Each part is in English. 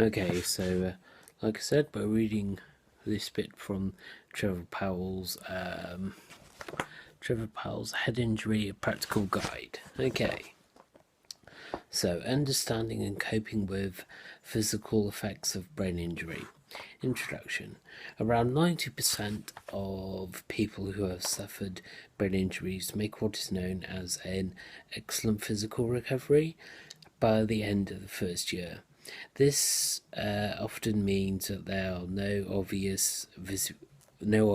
Okay, so like I said, we're reading this bit from Trevor Powell's Head Injury: A Practical Guide. Okay, so understanding and coping with physical effects of brain injury. Introduction. Around 90% of people who have suffered brain injuries make what is known as an excellent physical recovery by the end of the first year. This often means that there are no obvious visible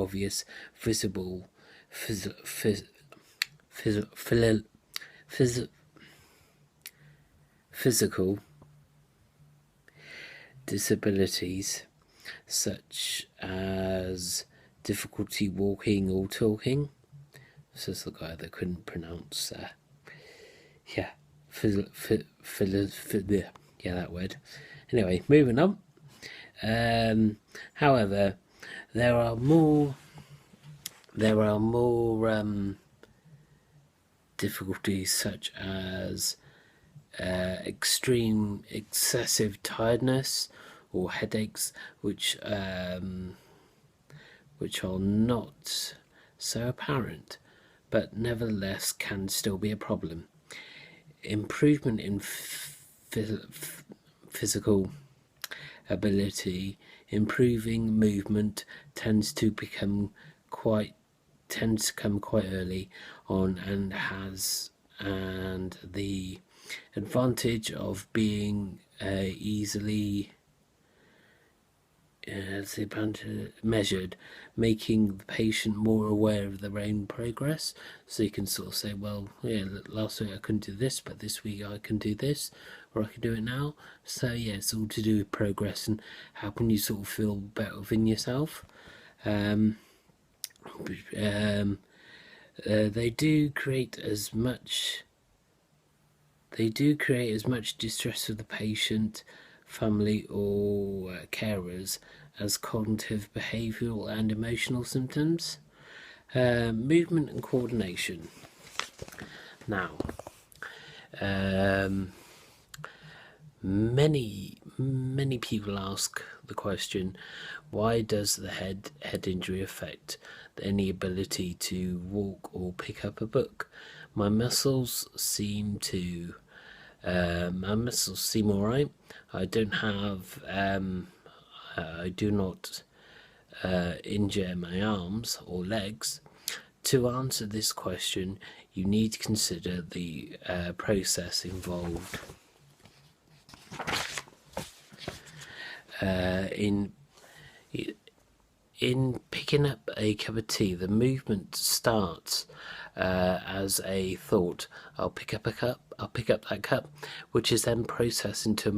physical disabilities such as difficulty walking or talking. This is the guy that couldn't pronounce that word. Anyway, moving on. However, there are more difficulties such as extreme excessive tiredness or headaches, which are not so apparent, but nevertheless can still be a problem. Improvement in physical ability, improving movement tends to come quite early on, and the advantage of being easily measured, making the patient more aware of their own progress. So you can sort of say, well, yeah, last week I couldn't do this, but this week I can do this, or I can do it now. So yeah, it's all to do with progress and how can you sort of feel better within yourself. They do create as much distress for the patient, family, or carers as cognitive, behavioural, and emotional symptoms. Movement and coordination. Now, many people ask the question, why does the head injury affect any ability to walk or pick up a book? My muscles seem alright. I do not injure my arms or legs. To answer this question, you need to consider the process involved in picking up a cup of tea. The movement starts as a thought. I'll pick up that cup, which is then processed into a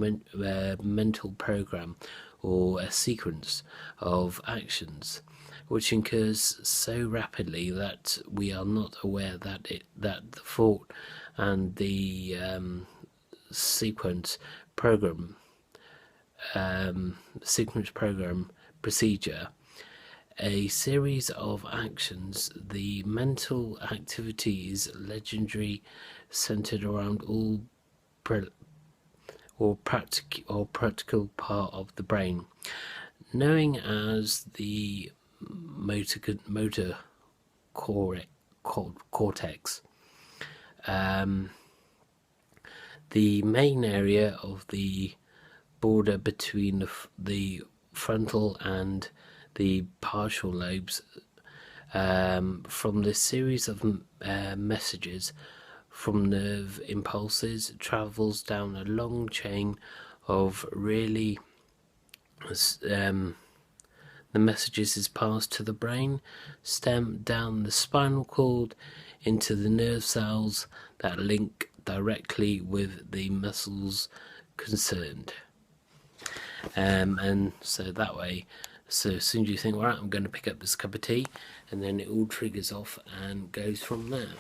mental program or a sequence of actions, which occurs so rapidly that we are not aware that the thought and the sequence program procedure, a series of actions. The mental activity is legendary, centered around all practical part of the brain, knowing as the motor cortex. The main area of the border between the frontal and the partial lobes, from this series of messages from nerve impulses, travels down a long chain of the messages is passed to the brain stem, down the spinal cord, into the nerve cells that link directly with the muscles concerned. And so that way, so as soon as you think, right, I'm going to pick up this cup of tea, and then it all triggers off and goes from there.